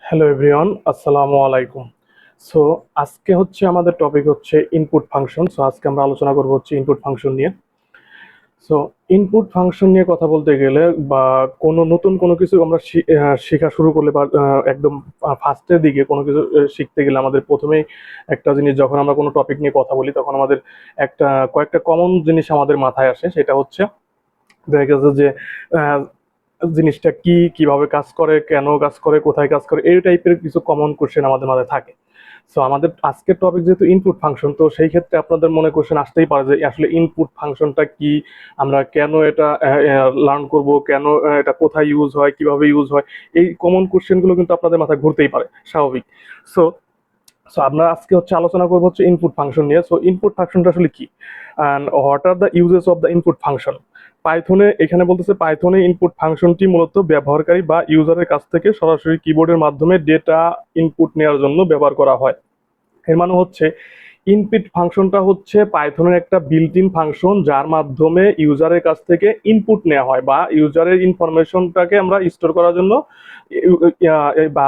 Hello everyone, আসসালামু আলাইকুম। So আজকে হচ্ছে আমাদের টপিক হচ্ছে ইনপুট ফাংশন। সো আজকে আমরা আলোচনা করব হচ্ছে ইনপুট ফাংশন নিয়ে। সো ইনপুট ফাংশন নিয়ে কথা বলতে গেলে বা কোনো নতুন কোনো কিছু আমরা শেখা শুরু করলে বা একদম ফার্স্টের দিকে কোনো কিছু শিখতে গেলে আমাদের প্রথমেই একটা জিনিস, যখন আমরা কোনো টপিক নিয়ে কথা বলি তখন আমাদের কয়েকটা কমন জিনিস আমাদের মাথায় আসে। সেটা হচ্ছে দেখা গেছে যে আহ, জিনিসটা কি, কিভাবে কাজ করে, কেন কাজ করে, কোথায় কাজ করে, এই টাইপের কিছু কমন কোশ্চেন আমাদের মাঝে থাকে। সো আমাদের আজকের টপিক যেহেতু ইনপুট ফাংশন, তো সেই ক্ষেত্রে আপনাদের মনে কোশ্চেন আসতেই পারে যে আসলে ইনপুট ফাংশনটা কি, আমরা কেন এটা লার্ন করব, কেন এটা কোথায় ইউজ হয়, কিভাবে ইউজ হয়। এই কমন কোশ্চেনগুলো কিন্তু আপনাদের মাথায় ঘুরতেই পারে, স্বাভাবিক। সো সো আমরা আজকে হচ্ছে আলোচনা করবো হচ্ছে ইনপুট ফাংশন নিয়ে। সো ইনপুট ফাংশনটা আসলে কি, and what are the uses of the input function. পাইথনে এখানে বলতেছে পাইথনে ইনপুট ফাংশনটি মূলত ব্যবহারকারী বা ইউজারের কাছ থেকে সরাসরি কিবোর্ডের মাধ্যমে ডেটা ইনপুট নেওয়ার জন্য ব্যবহার করা হয়। এর মানে হচ্ছে ইনপুট ফাংশনটা হচ্ছে পাইথনের একটা বিল্ট ইন ফাংশন, যার মাধ্যমে ইউজারের কাছ থেকে ইনপুট নেওয়া হয় বা ইউজারের ইনফরমেশনটাকে আমরা স্টোর করার জন্য বা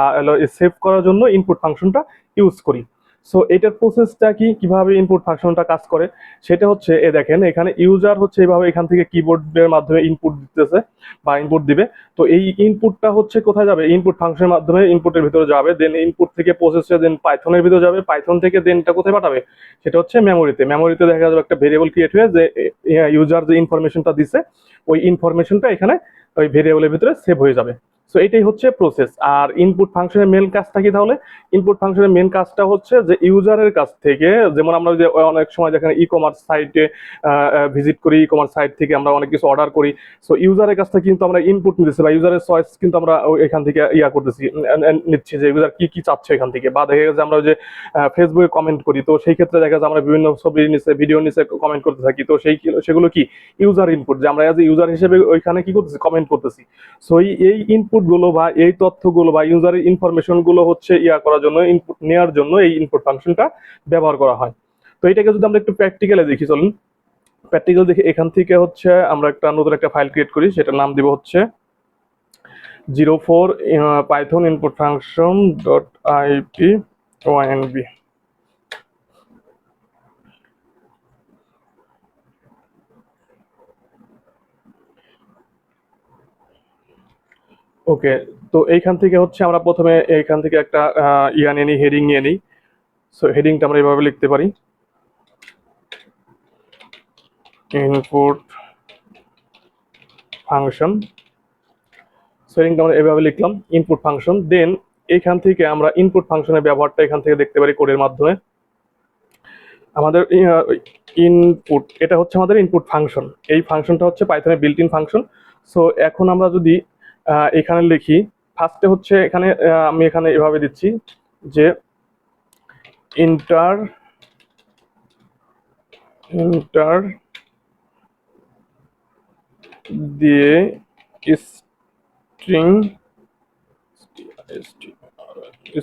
সেভ করার জন্য ইনপুট ফাংশনটা ইউজ করি। সো এটার প্রসেসটা কি, কিভাবে ইনপুট ফাংশনটা কাজ করে, সেটা হচ্ছে দেখেন এখানে ইউজার হচ্ছে এইভাবে এখান থেকে কিবোর্ডের মাধ্যমে ইনপুট দিতেছে বা ইনপুট দিবে। তো এই ইনপুটটা হচ্ছে কোথায় যাবে, ইনপুট ফাংশনের মাধ্যমে ইনপুটের ভিতরে যাবে, দেন ইনপুট থেকে প্রসেস হয়ে দেন পাইথনের ভিতরে যাবে, পাইথন থেকে দেনটা কোথায় পাঠাবে, সেটা হচ্ছে মেমোরিতে। মেমোরিতে দেখা যাবে একটা ভেরিয়েবল ক্রিয়েট হয়ে যে ইউজার যে ইনফরমেশনটা দিছে ওই ইনফরমেশনটা এখানে ওই ভেরিয়েবলের ভিতরে সেভ হয়ে যাবে। সো এটাই হচ্ছে প্রসেস। আর ইনপুট ফাংশনের মেন কাজটা কি তাহলে, ইনপুট ফাংশনের মেন কাজটা হচ্ছে যে ইউজারের কাছ থেকে, যেমন আমরা যে অনেক সময় দেখেন ই কমার্স সাইটে ভিজিট করি, ই কমার্স সাইট থেকে আমরা অনেক কিছু অর্ডার করি। সো ইউজারের কাছ থেকে কিন্তু আমরা ইনপুট নিতেছি বা ইউজারের চয়েস কিন্তু আমরা এখান থেকে করতেছি, নিচ্ছি যে ইউজার কি কি চাচ্ছে এখান থেকে। বা দেখা গেছে আমরা যে ফেসবুকে কমেন্ট করি, তো সেই ক্ষেত্রে দেখা যায় আমরা বিভিন্ন ছবির নিচে, ভিডিওর নিচে কমেন্ট করতে থাকি। তো সেগুলো কি ইউজার ইনপুট, যে আমরা এজ এ ইউজার হিসেবে ওইখানে কি করতেছি, কমেন্ট করতেছি। সো এই ইনপুট গুলো বা এই তথ্যগুলো বা ইউজারের ইনফরমেশন গুলো হচ্ছে করার জন্য, ইনপুট নেওয়ার জন্য এই ইনপুট ফাংশনটা ব্যবহার করা হয়। তো এটাকে যদি আমরা একটু প্র্যাকটিক্যালে দেখি, চলুন প্র্যাকটিক্যাল দেখি। এখান থেকে হচ্ছে আমরা একটা নতুন একটা ফাইল ক্রিয়েট করি, সেটার নাম দিব হচ্ছে 04 Python input function dot IP ONB. Okay, তো এইখান থেকে হচ্ছে আমরা প্রথমে এইখান থেকে একটা নিয়ে নিই, হেডিং নিয়ে নিই। সো হেডিংটা আমরা এইভাবে লিখতে পারি, ইনপুট ফাংশন। সো হেডিংটা আমরা এভাবে লিখলাম, ইনপুট ফাংশন। দেন এইখান থেকে আমরা ইনপুট ফাংশনের ব্যবহারটা এখান থেকে দেখতে পারি কোডের মাধ্যমে। আমাদের ইনপুট, এটা হচ্ছে আমাদের ইনপুট ফাংশন। এই ফাংশনটা হচ্ছে পাইথনের বিল্ট ইন ফাংশন। সো এখন আমরা যদি এখানে লিখি, ফার্স্টে হচ্ছে এখানে আমি এখানে এভাবে দিচ্ছি যে ইন্টার ইন্টার দিয়ে স্ট্রিং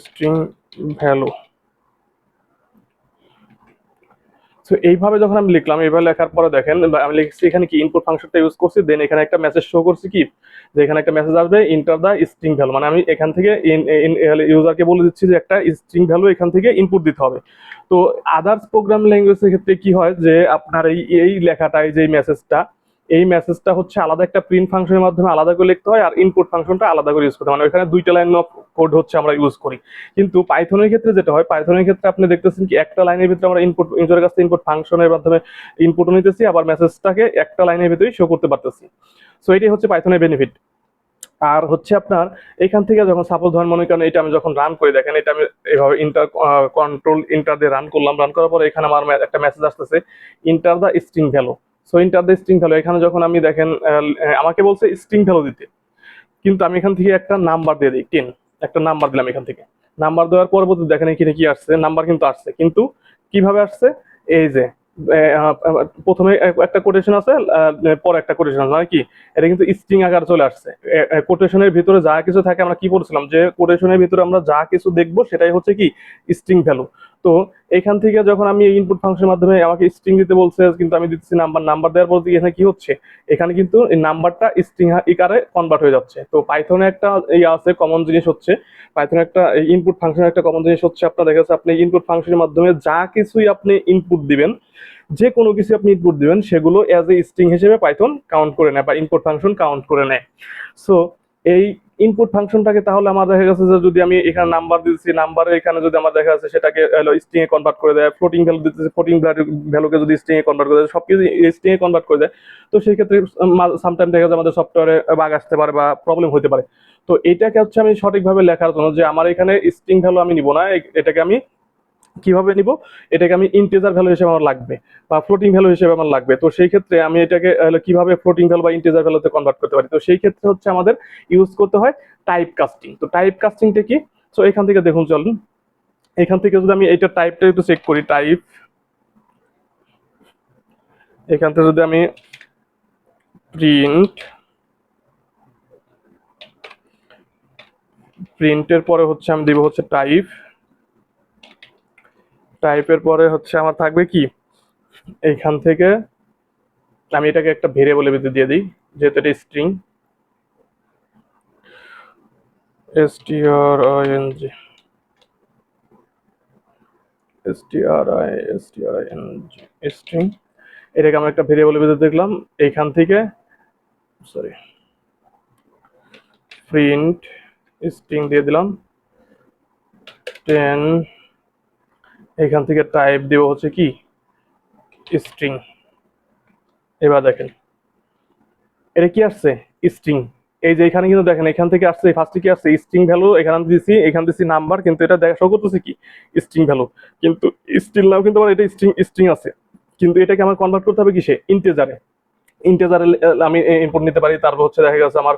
স্ট্রিং ভ্যালু। সো এইভাবে যখন আমি লিখলাম, এইভাবে লেখার পরে দেখেন আমি লিখছি এখানে কি ইনপুট ফাংশনটা ইউজ করছি, দেন এখানে একটা মেসেজ শো করছি কি, যে এখানে একটা মেসেজ আসবে ইন্টার দা স্ট্রিং ভ্যালু। মানে আমি এখান থেকে ইউজারকে বলে দিচ্ছি যে একটা স্ট্রিং ভ্যালু এখান থেকে ইনপুট দিতে হবে। তো আদার্স প্রোগ্রাম ল্যাঙ্গুয়েজের ক্ষেত্রে কি হয় যে আপনার এই এই লেখাটাই, যে মেসেজটা, এই মেসেজটা হচ্ছে আলাদা একটা প্রিন্ট ফাংশনের মাধ্যমে আলাদা করে লিখতে হয়, আর ইনপুট ফাংশনটা আলাদা করে ইউজ করতে হয়। মানে ওইখানে দুইটা লাইন অফ কোড হচ্ছে আমরা ইউজ করি। কিন্তু পাইথনের ক্ষেত্রে যেটা হয়, পাইথনের ক্ষেত্রে আপনি দেখতেছেন কি একটা লাইনের ভিতরে আমরা ইনপুট, ইউজারের কাছে ইনপুট ফাংশনের মাধ্যমে ইনপুটও নিতেছি, আবার মেসেজটাকে একটা লাইনের ভিতরেই শো করতে পারতেছি। সো এটাই হচ্ছে পাইথনের বেনিফিট। আর হচ্ছে আপনার এখান থেকে যখন সাপোজ ধরেন মনে করেন এটা আমি যখন রান করি, দেখেন এটা আমি এইভাবে কন্ট্রোল ইন্টার দিয়ে রান করলাম, রান করার পরে এখানে আমার একটা মেসেজ আসতেছে enter the string value. So enter the string value, এখানে যখন আমি দেখেন আমাকে বলছে স্ট্রিং ভ্যালু দিতে, কিন্তু আমি এখান থেকে একটা নাম্বার দিয়ে দিই 10, একটা নাম্বার দিলাম এখান থেকে। নাম্বার দেওয়ার পরবর্তী দেখেন এখানে কি আসছে, নাম্বার কিন্তু আসছে, কিন্তু কিভাবে আসছে, এই যে প্রথমে একটা কোটেশন আছে, পরে একটা কোটেশন আছে, মানে কি এটা কিন্তু স্ট্রিং আকার চলে আসছে। কোটেশনের ভিতরে যা কিছু থাকে, আমরা কি বলছিলাম যে কোটেশনের ভিতরে আমরা যা কিছু দেখবো সেটাই হচ্ছে কি স্ট্রিং ভ্যালু। তো তো এখান থেকে যখন আমি ইনপুট ফাংশনের মাধ্যমে আমাকে স্ট্রিং দিতে বলছে, কিন্তু আমি দিচ্ছি নাম্বার, নাম্বার দেওয়ার পর এখানে কি হচ্ছে, এখানে কিন্তু এই নাম্বারটা স্ট্রিং আকারে কনভার্ট হয়ে যাচ্ছে। তো পাইথনে একটা আছে কমন জিনিস হচ্ছে, পাইথনে একটা ইনপুট ফাংশনের একটা কমন জিনিস হচ্ছে, আপনার দেখা যাচ্ছে আপনি ইনপুট ফাংশনের মাধ্যমে যা কিছুই আপনি ইনপুট দিবেন, যে কোনো কিছু আপনি ইনপুট দিবেন সেগুলো অ্যাজ এ স্ট্রিং হিসেবে পাইথন কাউন্ট করে নেয় বা ইনপুট ফাংশন কাউন্ট করে নেয়। সো এই ইনপুট ফাংশনটাকে তাহলে আমার দেখা গেছে যে যদি আমি এখানে নাম্বার দিচ্ছি, নাম্বারে এখানে যদি আমার দেখা যাচ্ছে সেটাকে স্ট্রিং এ কনভার্ট করে দেয়, ফ্লোটিং ভ্যালু দিতেছে, ফ্লোটিং ভ্যালুকে যদি স্ট্রিং এ কনভার্ট করে দেয়, সবকিছু স্ট্রিং এ কনভার্ট করে দেয়। তো সেই ক্ষেত্রে সামটাইম দেখা যায় আমাদের সফটওয়্যারে বাগ আসতে পারে বা প্রবলেম হতে পারে। তো এটাকে হচ্ছে আমি সঠিকভাবে লেখার জন্য যে আমার এখানে স্ট্রিং ভ্যালু আমি নিব না, এটাকে আমি কিভাবে নিব, এটাকে আমি ইন্টিজার ভ্যালু হিসেবে আমার লাগবে বা ফ্লোটিং ভ্যালু হিসেবে আমার লাগবে। তো সেই ক্ষেত্রে আমি এটাকে কিভাবে ফ্লোটিং ভ্যালু বা ইন্টিজার ভ্যালুতে কনভার্ট করতে পারি, তো সেই ক্ষেত্রে হচ্ছে আমাদের ইউজ করতে হয় টাইপ কাস্টিং। তো টাইপ কাস্টিংটা কি, সো এখান থেকে দেখুন চলুন, এখান থেকে যদি আমি এটা টাইপটা একটু চেক করি, টাইপ, এখান থেকে যদি আমি প্রিন্ট, প্রিন্টের পরে হচ্ছে আমি দিব হচ্ছে টাইপ, টাইপের পরে হচ্ছে আমার থাকবে কি, এইখান থেকে আমি এটাকে একটা ভেরিয়েবলের ভিতরে দিয়ে দিই, যেহেতু এটা স্ট্রিং, string, স্ট্রিং, এটাকে আমরা একটা ভেরিয়েবলের ভিতরে দেখলাম। এইখান থেকে সরি প্রিন্ট স্ট্রিং দিয়ে দিলাম 10, এখান থেকে টাইপ দিব হচ্ছে কি স্ট্রিং। এবার দেখেন এটা কি আসছে, স্ট্রিং। এই যে এখানে কিন্তু দেখেন এখান থেকে আসছে, ফার্স্টে কি আসছে স্ট্রিং ভ্যালু, এখানে দিছি, এখানে দিছি নাম্বার, কিন্তু এটা দেখা শো করতেছে কি স্ট্রিং ভ্যালু, কিন্তু স্টিল নাও কিন্তু আমার এটা স্ট্রিং স্ট্রিং আছে, কিন্তু এটাকে আমার কনভার্ট করতে হবে কিসে, ইন্টিজারে। ইন্টিজারে আমি ইনপুট নিতে পারি, তারপর হচ্ছে দেখা গেছে আমার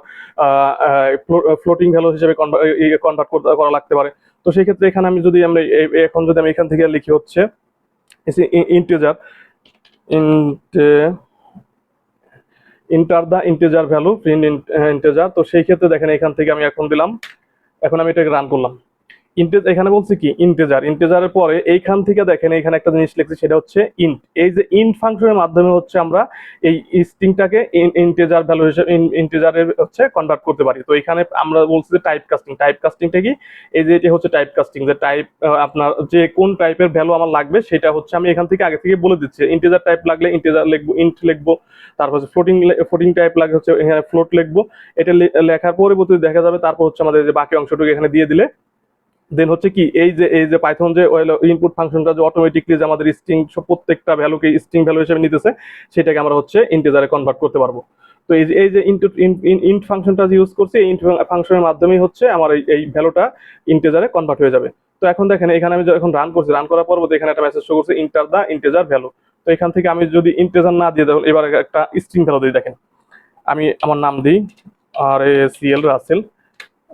ফ্লোটিং ভ্যালু হিসেবে কনভার্ট করা লাগতে পারে। তো সেই ক্ষেত্রে এখানে আমি যদি আমরা এখন যদি আমি এখান থেকে লিখি হচ্ছে integer, enter the integer value, print integer. তো সেই ক্ষেত্রে দেখেন এখান থেকে আমি এখন দিলাম, এখন আমি এটাকে রান করলাম। এখানে বলছি কি ইন্টিজার, ইন্টিজারের পরে এইখান থেকে দেখেন এখানে একটা জিনিস লিখছি, সেটা হচ্ছে ইন্ট। এই যে ইন্ট ফাংশনের মাধ্যমে হচ্ছে আমরা এই স্ট্রিংটাকে ইন্টিজার ভ্যালু হিসেবে ইন্টিজারের হচ্ছে কনভার্ট করতে পারি। তো এখানে আমরা বলছি যে টাইপ কাস্টিং, টাইপ কাস্টিংটা কি, এই যে এটা হচ্ছে টাইপ কাস্টিং, যে টাইপ আপনার যে কোন টাইপের ভ্যালু আমার লাগবে সেটা হচ্ছে আমি এখান থেকে আগে থেকে বলে দিচ্ছি। ইন্টিজার টাইপ লাগলে ইন্টিজার লিখবো, ইন্ট লিখবো, তারপর হচ্ছে ফ্লোটিং টাইপ লাগলে হচ্ছে ফ্লোট লিখবো। এটা লেখার পরবর্তীতে দেখা যাবে, তারপর হচ্ছে আমাদের যে বাকি অংশটুকু এখানে দিয়ে দিলে দেন হচ্ছে কি এই যে পাইথন যে ইনপুট ফাংশনটা যে অটোমেটিকলি যে আমাদের স্ট্রিং প্রত্যেকটা ভ্যালুকে স্ট্রিং ভ্যালু হিসেবে নিতেছে, সেটাকে আমরা হচ্ছে ইন্টিজারে কনভার্ট করতে পারবো। তো এই যে ইন্ট ফাংশনটা যে ইউজ করছি, ইন্ট ফাংশনের মাধ্যমেই হচ্ছে আমার এই ভ্যালুটা ইন্টিজারে কনভার্ট হয়ে যাবে। তো এখন দেখেন এখানে আমি যখন রান করছি, রান করার পর এখানে একটা মেসেজ শো করছে ইন্টার দা ইন্টিজার ভ্যালু। তো এখান থেকে আমি যদি ইন্টিজার না দিয়ে দেখুন এবার একটা স্ট্রিং ভ্যালু দিই, দেখেন আমি আমার নাম দিই RACL, রাসেল,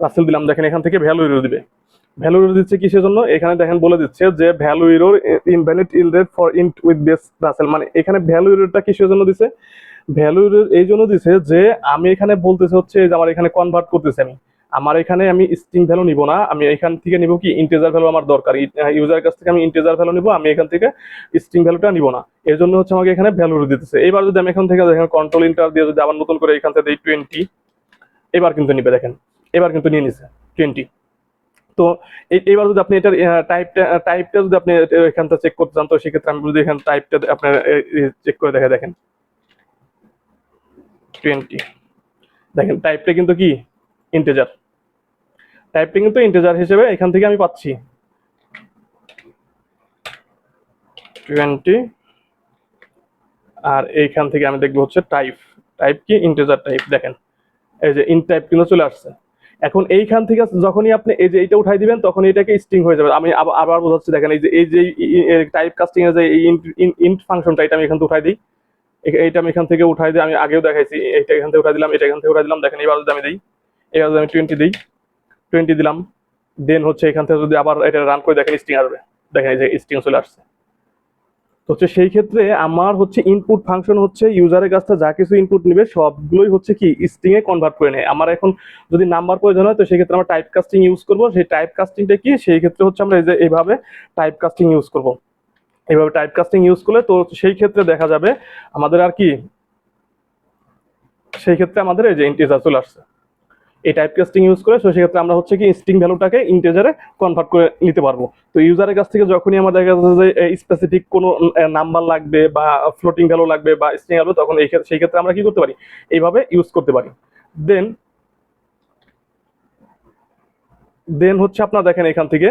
রাসেল দিলাম, দেখেন এখান থেকে ভ্যালু দিবে। ভ্যালু এরর দিচ্ছে কিসের জন্য, এখানে দেখেন বলে দিচ্ছে যে value error invalid literal for int with base রাসেল। মানে এখানে ভ্যালু এররটা কিসের জন্য দিছে, ভ্যালু এরর এই জন্য দিছে যে আমি এখানে বলতেছে হচ্ছে যে আমার এখানে কনভার্ট করতেছে, আমার এখানে আমি স্ট্রিং ভ্যালু নিব না, আমি এখান থেকে নিব কি ইন্টিজার ভ্যালু আমার দরকার, ইউজারের কাছ থেকে আমি ইন্টিজার ভ্যালু নিব, আমি এখান থেকে স্ট্রিং ভ্যালুটা নিব না। এর জন্য হচ্ছে আমাকে এখানে ভ্যালু দিতেছে। এবার যদি আমি এখান থেকে দেখেন কন্ট্রোল ইন্টার দিয়ে যদি আবার নতুন করে এখান থেকে দিই 20, এবার কিন্তু নিবে, দেখেন এবার কিন্তু নিয়ে নিছে 20। তো এইবার যদি আপনি এটার টাইপটা যদি আপনি এখানটা চেক করতে চান, তো সেক্ষেত্রে আমি যদি এখানে টাইপটা আপনার চেক করে দেখেন 20, দেখেন টাইপটা কিন্তু কি ইন্টিজার, টাইপটা কিন্তু ইন্টিজার হিসেবে এখান থেকে আমি পাচ্ছি 20। আর এইখান থেকে আমি দেখবো হচ্ছে টাইপ, টাইপ কি ইন্টিজার টাইপ, দেখেন এই যে ইন্ট টাইপ কিন্তু চলে আসছে। এখন এইখান থেকে যখনই আপনি এই যে এইটা উঠাই দিবেন, তখন এটাকে স্ট্রিং হয়ে যাবে। আমি আবার বোঝাচ্ছি, দেখেন এই যে টাইপ কাস্টিং এর যে ইন্ট ফাংশনটা, এটা আমি এখান থেকে উঠাই দিই, এইটা আমি এখান থেকে উঠাই দিই, আমি আগেও দেখাইছি, এইটা এখান থেকে উঠাই দিলাম, এটা এখান থেকে উঠাই দিলাম, দেখেন এবার যদি আমি দিই, এবার যদি আমি 20 দিই, 20 দিলাম, দেন হচ্ছে এখান থেকে যদি আবার এটা রান করে দেখেন স্ট্রিং আসবে, দেখেন এই যে স্ট্রিং চলে আসছে। তো হচ্ছে সেই ক্ষেত্রে আমার হচ্ছে ইনপুট ফাংশন হচ্ছে ইউজারের কাছ থেকে যা কিছু ইনপুট নেবে সবগুলোই হচ্ছে কি স্ট্রিং এ কনভার্ট করে নেয়। আমার এখন যদি নাম্বার প্রয়োজন হয় তো সেই ক্ষেত্রে আমরা টাইপ কাস্টিং ইউজ করব। সেই টাইপ কাস্টিংটা কি, সেই ক্ষেত্রে হচ্ছে আমরা এই যে এইভাবে টাইপ কাস্টিং ইউজ করব। এইভাবে টাইপ কাস্টিং ইউজ করলে তো সেই ক্ষেত্রে দেখা যাবে আমাদের আর কি, সেই ক্ষেত্রে আমাদের এই যে ইন্টিজার চলে আসছে এই টাইপ কাস্টিং ইউজ করে। তো সেক্ষেত্রে আমরা হচ্ছে কি স্ট্রিং ভ্যালুটাকে ইন্টিজারে কনভার্ট করে নিতে পারবো। তো ইউজারের কাছ থেকে যখনই আমাদের কাছে যে স্পেসিফিক কোনো নাম্বার লাগবে বা ফ্লোটিং ভ্যালু লাগবে বা স্ট্রিং লাগবে, তখন সেই ক্ষেত্রে আমরা কি করতে পারি, এইভাবে ইউজ করতে পারি। দেন দেন হচ্ছে আপনার দেখেন এখান থেকে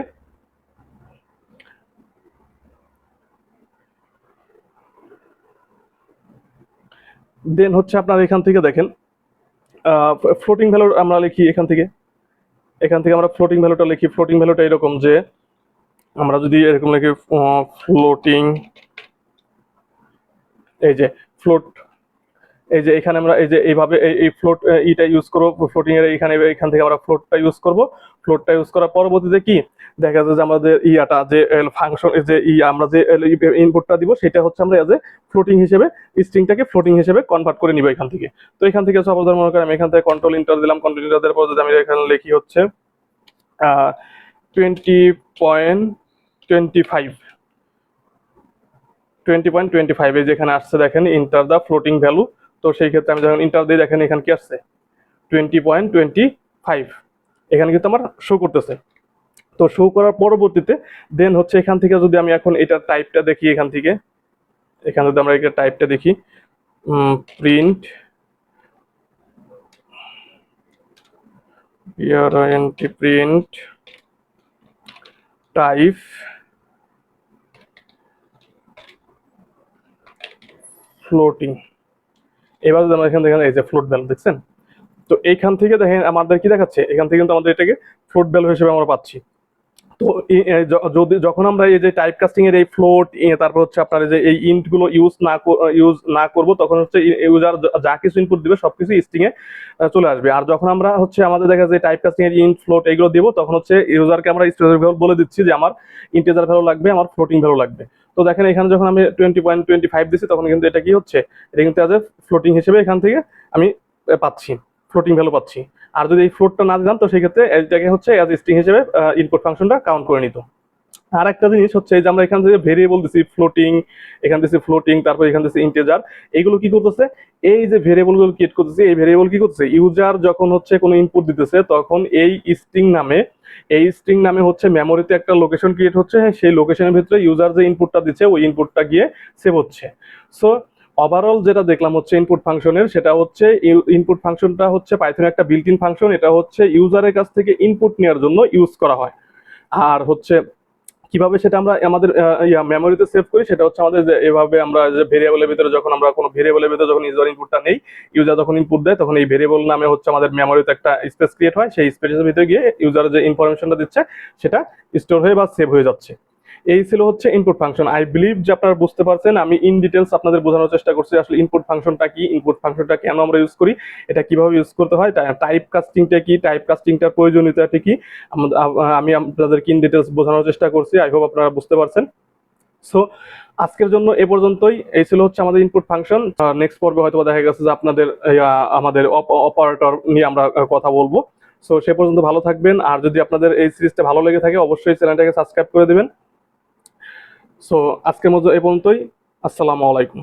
এখান থেকে দেখেন ফ্লোটিং ভ্যালু আমরা লিখি এখান থেকে আমরা ফ্লোটিং ভ্যালুটা লিখি। ফ্লোটিং ভ্যালুটা এরকম যে আমরা যদি এরকম লিখি ফ্লোটিং, এই যে ফ্লোট, এই যে এখানে আমরা এই যে এইভাবে এই ফ্লোট ইটা ইউজ করব ফ্লোটিং এর এখান থেকে আমরা ফ্লোটটা ইউজ করব। ফ্লোটটা ইউজ করার পরবর্তীতে কি দেখা যায় যে আমাদের ইয়াটা যে ফাংশন যে আমরা যে ইনপুটটা দিব সেটা হচ্ছে আমরা এজ এ ফ্লোটিং হিসেবে স্ট্রিংটাকে ফ্লোটিং হিসেবে কনভার্ট করে নিব এখান থেকে। তো এখান থেকে সাপোজ মনে করেন আমি এখান থেকে কন্ট্রোল ইন্টার দিলাম। কন্ট্রোল ইন্টার দেওয়ার পর যদি আমি এখানে লিখি হচ্ছে 20.25 20.25 এই যেখানে আসছে দেখেন ইন্টার দ্য ফ্লোটিং ভ্যালু। তো সেই ক্ষেত্রে আমি যখন ইন্টার দিই দেখেন এখানে কি আসছে 20.25 এখানে কিন্তু আমার শো করতেছে। তো শো করার পরবর্তীতে দেন হচ্ছে এখান থেকে যদি আমি এখন এটার টাইপটা দেখি, এখানে যদি আমরা এটা টাইপটা দেখি প্রিন্ট প্রিন্ট টাইপ ফ্লোটিং, এবার যদি আমরা এখান থেকে এই যে ফ্লোট ভ্যালু দেখছেন, তো এইখান থেকে দেখেন আমাদের কি দেখাচ্ছে, এখান থেকে কিন্তু আমাদের এটাকে ফ্লোট ভ্যালু হিসেবে আমরা পাচ্ছি। তো যদি যখন আমরা এই যে টাইপ কাস্টিং এর এই ফ্লোট তারপর হচ্ছে আপনার যে এই ইন্ট গুলো ইউজ না করব, তখন হচ্ছে ইউজার যা কিছু ইনপুট দিবে সবকিছু স্ট্রিং এ চলে আসবে। আর যখন আমরা হচ্ছে আমাদের দেখা যায় টাইপ কাস্টিং এর ইন্ট ফ্লোট এগুলো দিব, তখন হচ্ছে ইউজারকে আমরা স্টোরেজ ভ্যালু বলে দিচ্ছি যে আমার ইন্টিজার ভ্যালু লাগবে, আমার ফ্লোটিং ভ্যালু লাগবে। তো দেখেন এখানে যখন আমি 20.25 দিচ্ছি তখন কিন্তু এটা কি হচ্ছে, এটা কিন্তু অ্যাজ এ ফ্লোটিং হিসেবে এখান থেকে আমি পাচ্ছি, ফ্লোটিং ভ্যালু পাচ্ছি। আর যদি এই ফ্লোটটা না দিতাম তো সেই ক্ষেত্রে এটাকে হচ্ছে অ্যাজ স্ট্রিং হিসেবে ইনপুট ফাংশনটা কাউন্ট করে নিত। আর একটা জিনিস হচ্ছে যে আমরা এখান থেকে ভেরিয়েবল দিছি ফ্লোটিং, এখান দিছি ফ্লোটিং, তারপর এখান দিছি ইন্টিজার, এইগুলো কি করতেছে, এই যে ভেরিয়েবল গুলো ক্রিয়েট করতেছে, এই ভেরিয়েবল কি করতেছে, ইউজার যখন হচ্ছে কোনো ইনপুট দিতেছে তখন এই স্ট্রিং নামে হচ্ছে মেমোরিতে একটা লোকেশন ক্রিয়েট হচ্ছে, সেই লোকেশনের ভিতরে ইউজার যে ইনপুটটা দিচ্ছে ওই ইনপুটটা গিয়ে সেভ হচ্ছে। সো ওভারঅল যেটা দেখলাম হচ্ছে ইনপুট ফাংশনের, সেটা হচ্ছে ইনপুট ফাংশনটা হচ্ছে পাইথনের একটা বিল্ট ইন ফাংশন। এটা হচ্ছে ইউজারের কাছ থেকে ইনপুট নেওয়ার জন্য ইউজ করা হয়। আর হচ্ছে কিভাবে সেটা আমরা আমাদের মেমোরিতে সেভ করি, সেটা হচ্ছে আমাদের এভাবে আমরা যে ভেরিয়েবলের ভিতরে যখন আমরা কোনো ভেরিয়েবলের ভিতরে যখন ইউজার ইনপুটটা নেই, ইউজার যখন ইনপুট দেয় তখন এই ভেরিয়েবল নামে হচ্ছে আমাদের মেমোরিতে একটা স্পেস ক্রিয়েট হয়, সেই স্পেসের ভিতরে গিয়ে ইউজার যে ইনফরমেশনটা দিচ্ছে সেটা স্টোর হয়ে বা সেভ হয়ে যাচ্ছে। এই ছিল হচ্ছে ইনপুট ফাংশন। আই বিলিভ যে আপনারা বুঝতে পারছেন। আমি ইন ডিটেলস আপনাদের বোঝানোর চেষ্টা করছি আসলে ইনপুট ফাংশনটা কি, ইনপুট ফাংশনটা কেন আমরা ইউজ করি, এটা কিভাবে ইউজ করতে হয়, টাইপ কাস্টিংটা কি, টাইপ কাস্টিংটার প্রয়োজনীয়তাটা কি, আমি আপনাদেরকে ইন ডিটেলস বোঝানোর চেষ্টা করছি। আই হোপ আপনারা বুঝতে পারছেন। সো আজকের জন্য এ পর্যন্তই। এই ছিল হচ্ছে আমাদের ইনপুট ফাংশন। নেক্সট পর্বে হয়তো দেখা গেছে যে আপনাদের আমাদের অপারেটর নিয়ে আমরা কথা বলবো। সো সে পর্যন্ত ভালো থাকবেন। আর যদি আপনাদের এই সিরিজটা ভালো লেগে থাকে অবশ্যই চ্যানেলটাকে সাবস্ক্রাইব করে দেবেন। সো আজকের মতো এ পর্যন্তই। আসসালামু আলাইকুম।